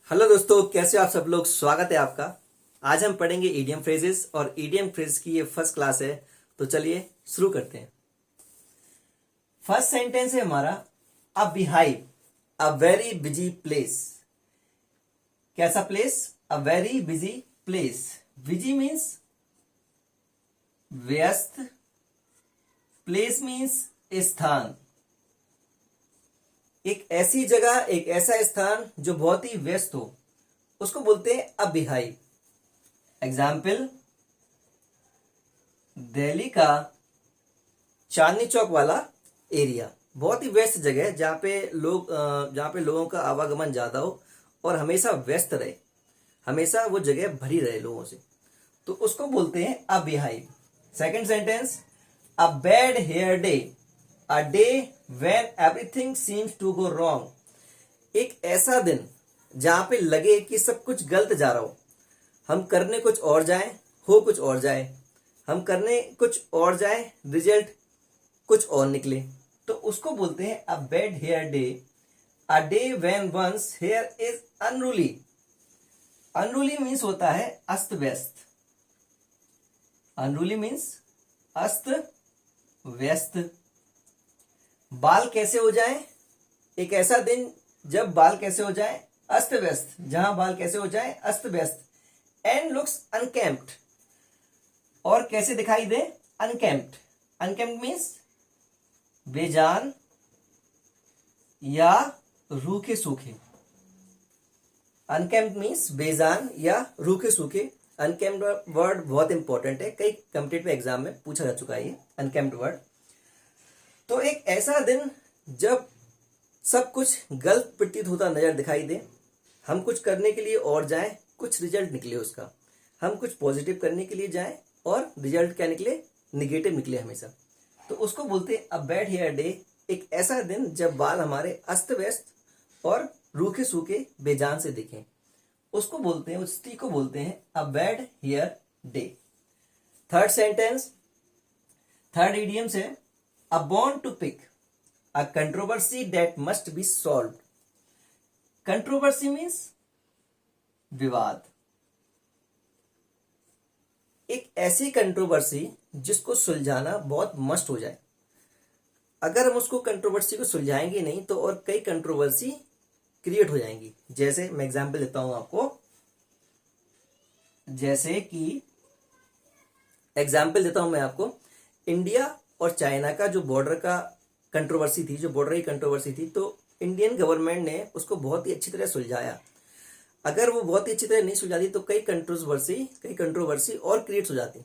Hello दोस्तों, कैसे हो आप सब लोग। स्वागत है आपका। आज हम पढ़ेंगे ईडियम फ्रेजेस और ईडियम फ्रेज की ये फर्स्ट क्लास है। तो चलिए शुरू करते हैं। फर्स्ट सेंटेंस है हमारा a beehive a very busy place. कैसा place? A very busy place. Busy means व्यस्त, प्लेस मीन्स स्थान। एक ऐसी जगह, एक ऐसा स्थान जो बहुत ही व्यस्त हो, उसको बोलते हैं अ बिहाइव। एग्जाम्पल, दिल्ली का चांदनी चौक वाला एरिया बहुत ही व्यस्त जगह है जहाँ पे लोगों का आवागमन ज्यादा हो और हमेशा व्यस्त रहे, हमेशा वो जगह भरी रहे लोगों से, तो उसको बोलते हैं a beehive. Second sentence, a bad hair day a day when everything seems to go wrong. एक ऐसा दिन जहां पे लगे कि सब कुछ गलत जा रहा हो, हम करने कुछ और जाए, हो कुछ और जाए, हम करने कुछ और जाए, रिजल्ट कुछ और निकले, तो उसको बोलते हैं a bad hair day, a day when one's hair is unruly. Unruly means होता है अस्त व्यस्त। अनरूली मीन्स अस्त व्यस्त। बाल कैसे हो जाए? एक ऐसा दिन जब बाल कैसे हो जाए? अस्त व्यस्त। जहां बाल कैसे हो जाए? अस्त व्यस्त। And looks unkempt. और कैसे दिखाई दे? अनकेम्प्ड। अनकेम्प्ड मीन्स बेजान या रूखे सूखे। अनकेम्प्ड मीन्स बेजान या रूखे सूखे। अनकेम्प्ड वर्ड बहुत इंपॉर्टेंट है, कई कॉम्पिटिटिव एग्जाम में पूछा जा चुका है ये अनकेम्प्ड वर्ड। तो एक ऐसा दिन जब सब कुछ गलत प्रतीत होता नजर दिखाई दे, हम कुछ करने के लिए और जाएं, कुछ रिजल्ट निकले उसका, हम कुछ पॉजिटिव करने के लिए जाएं और रिजल्ट क्या निकले? निगेटिव निकले हमेशा, तो उसको बोलते हैं अ बैड हेयर डे। एक ऐसा दिन जब बाल हमारे अस्त व्यस्त और रूखे सूखे बेजान से दिखें, उसको बोलते हैं, उस स्थिति को बोलते हैं a bad hair day. Third sentence, third idioms है a bond to pick a controversy that must be solve. Controversy means विवाद। एक ऐसी कंट्रोवर्सी जिसको सुलझाना बहुत मस्ट हो जाए। अगर हम उसको कंट्रोवर्सी को सुलझाएंगे नहीं तो और कई कंट्रोवर्सी क्रिएट हो जाएंगी। जैसे मैं एग्जांपल देता हूं आपको, जैसे कि एग्जाम्पल देता हूं मैं आपको, इंडिया और चाइना का जो बॉर्डर का कंट्रोवर्सी थी, जो बॉर्डर की कंट्रोवर्सी थी, तो इंडियन गवर्नमेंट ने उसको बहुत ही अच्छी तरह सुलझाया। अगर वो बहुत ही अच्छी तरह नहीं सुलझाती तो कई कंट्रोवर्सी और क्रिएट हो जाती।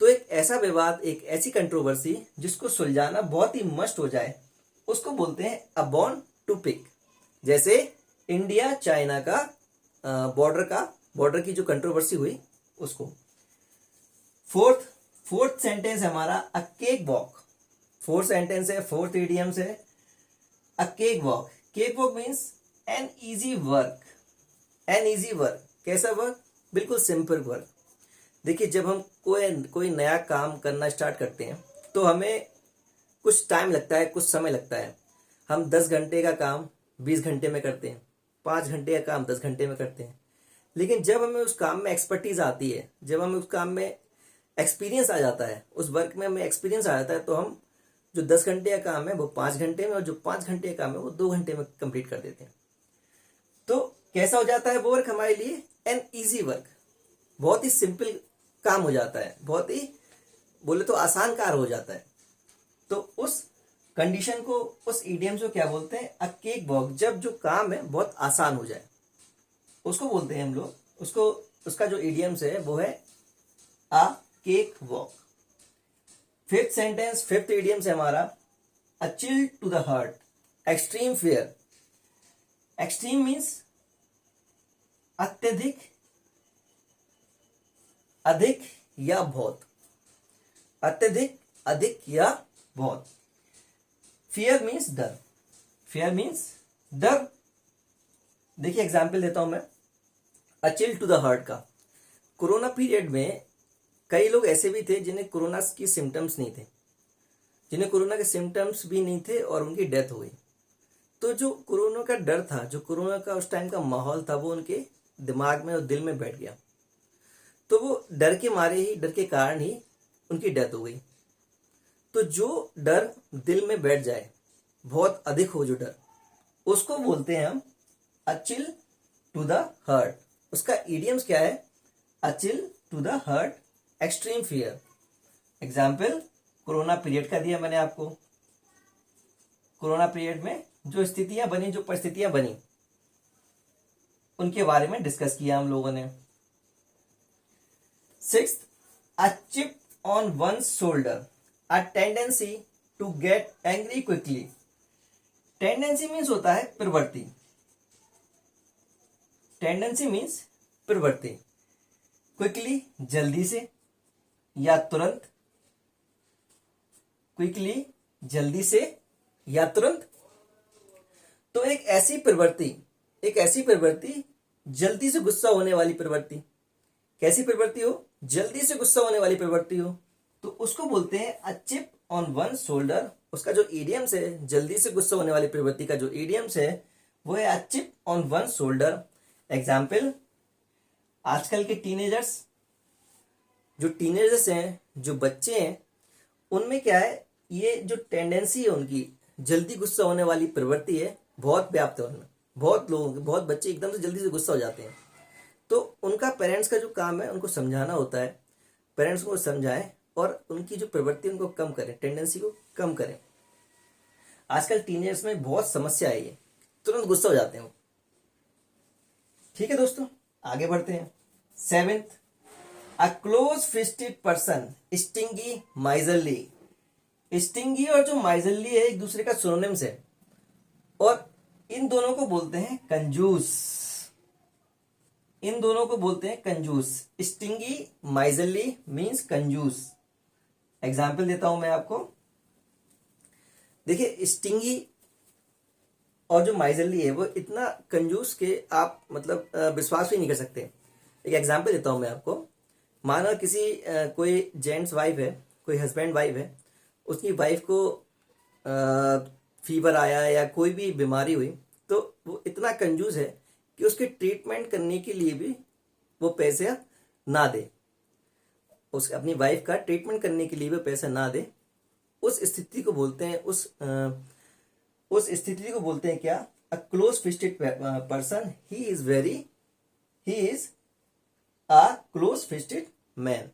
तो एक ऐसा विवाद, एक ऐसी कंट्रोवर्सी जिसको सुलझाना बहुत ही मस्ट हो जाए, उसको बोलते हैं अ बॉन्ड टू पिक। जैसे इंडिया चाइना का बॉर्डर की जो कंट्रोवर्सी हुई उसको। फोर्थ सेंटेंस है हमारा अ केक वॉक। फोर्थ सेंटेंस है, फोर्थ इडियम्स है a cake walk. Cake walk means an easy work. An easy work, कैसा वर्क? बिल्कुल सिंपल वर्क। देखिए, जब हम कोई नया काम करना स्टार्ट करते हैं तो हमें कुछ टाइम लगता है, कुछ समय लगता है। हम 10 घंटे का काम 20 घंटे में करते हैं, 5 घंटे का काम 10 घंटे में करते हैं। लेकिन जब हमें उस काम में एक्सपर्टीज आती है, जब हमें उस काम में एक्सपीरियंस आ जाता है, उस वर्क में हमें एक्सपीरियंस आ जाता है, तो हम जो 10 घंटे का काम है वो 5 घंटे में, और जो 5 घंटे का काम है वो 2 घंटे में कंप्लीट कर देते हैं। तो कैसा हो जाता है वो वर्क हमारे लिए? An easy work. बहुत ही सिंपल काम हो जाता है, बहुत ही बोले तो आसान कार्य हो जाता है। तो उस कंडीशन को, उस ईडियम को क्या बोलते हैं? अ केक वॉक। जब जो काम है बहुत आसान हो जाए उसको बोलते हैं हम लोग, उसको, उसका जो ईडियम्स है वो है a cake walk. Fifth sentence, fifth idioms है हमारा a chill to the heart, extreme fear. Extreme means अत्यधिक, अधिक या बहुत। अत्यधिक, अधिक या बहुत। फियर मीन्स डर। फियर मीन्स डर। देखिए एग्जाम्पल देता हूं मैं a chill to the heart का। कोरोना पीरियड में कई लोग ऐसे भी थे जिन्हें कोरोना की सिम्टम्स नहीं थे, जिन्हें कोरोना के सिम्टम्स भी नहीं थे और उनकी डेथ हो गई। तो जो कोरोना का डर था, जो कोरोना का उस टाइम का माहौल था, वो उनके दिमाग में और दिल में बैठ गया। तो वो डर के मारे ही, डर के कारण ही उनकी डेथ हो गई। तो जो डर दिल में बैठ जाए, बहुत अधिक हो जो डर, उसको बोलते हैं हम a chill to the heart. उसका इडियम्स क्या है? A chill to the heart, extreme fear. Example corona period का दिया मैंने आपको। कोरोना पीरियड में जो स्थितियां बनी, जो परिस्थितियां बनी, उनके बारे में डिस्कस किया हम लोगों ने। Sixth, a chip on one shoulder, a tendency to get angry quickly. Tendency means होता है प्रवृत्ति। टेंडेंसी मीन्स प्रवृत्ति। क्विकली जल्दी से या तुरंत। क्विकली जल्दी से या तुरंत। तो एक ऐसी प्रवृत्ति जल्दी से गुस्सा होने वाली प्रवृत्ति। कैसी प्रवृत्ति हो? जल्दी से गुस्सा होने वाली प्रवृत्ति हो, तो उसको बोलते हैं अ चिप ऑन वन शोल्डर। उसका जो इडियम्स है, जल्दी से गुस्सा होने वाली प्रवृत्ति का जो इडियम्स है, वो है अ chip on one shoulder. Example, आजकल के टीनेजर्स हैं, जो बच्चे हैं, उनमें क्या है, ये जो टेंडेंसी है उनकी, जल्दी गुस्सा होने वाली प्रवृत्ति है, बहुत व्याप्त है उनमें। बहुत बच्चे एकदम से जल्दी से गुस्सा हो जाते हैं। तो उनका पेरेंट्स का जो काम है, उनको समझाना होता है। पेरेंट्स को समझाएं और उनकी जो प्रवृत्ति उनको कम करें, टेंडेंसी को कम करें। आजकल टीनेजर्स में बहुत समस्या है, ये तुरंत गुस्सा हो जाते हैं। ठीक है दोस्तों, आगे बढ़ते हैं। सेवेंथ, अ close fisted person, stingy miserly. Stingy और जो माइजरली है, एक दूसरे का सिनोनिम्स है, और इन दोनों को बोलते हैं कंजूस। इन दोनों को बोलते हैं कंजूस। स्टिंगी माइजरली मीन्स कंजूस। एग्जाम्पल देता हूं मैं आपको। देखिए, स्टिंगी और जो माइजरली है, वो इतना कंजूस के आप मतलब विश्वास भी नहीं कर सकते। एक एग्जाम्पल देता हूं मैं आपको। मानो किसी कोई जेंट्स वाइफ है, कोई हस्बैंड वाइफ है, उसकी वाइफ को फीवर आया या कोई भी बीमारी हुई, तो वो इतना कंजूस है कि उसके ट्रीटमेंट करने के लिए भी वो पैसे ना दे। अपनी वाइफ का ट्रीटमेंट करने के लिए भी पैसा ना दे। उस स्थिति को बोलते हैं, उस स्थिति को बोलते हैं क्या? A close fisted person. He is a close fisted man,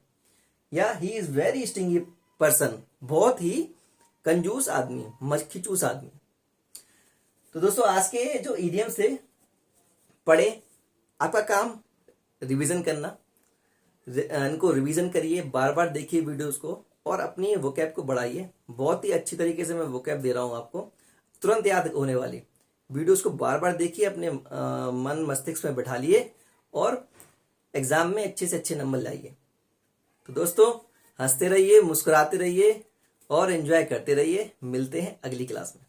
या he is very stingy person. बहुत ही कंजूस आदमी, मक्खीचूस आदमी। तो दोस्तों, आज के जो इडियम्स थे पढ़े, आपका काम रिवीजन करना। इनको रिवीजन करिए, बार बार देखिए वीडियोस को, और अपनी वोकैब को बढ़ाइए। बहुत ही अच्छी तरीके से मैं वोकैब दे रहा हूं आपको, तुरंत याद होने वाली। वीडियोस को बार बार देखिए, अपने मन मस्तिष्क में बैठा लिए, और एग्जाम में अच्छे से अच्छे नंबर लाइए। तो दोस्तों, हंसते रहिए, मुस्कुराते रहिए और एंजॉय करते रहिए। मिलते हैं अगली क्लास में।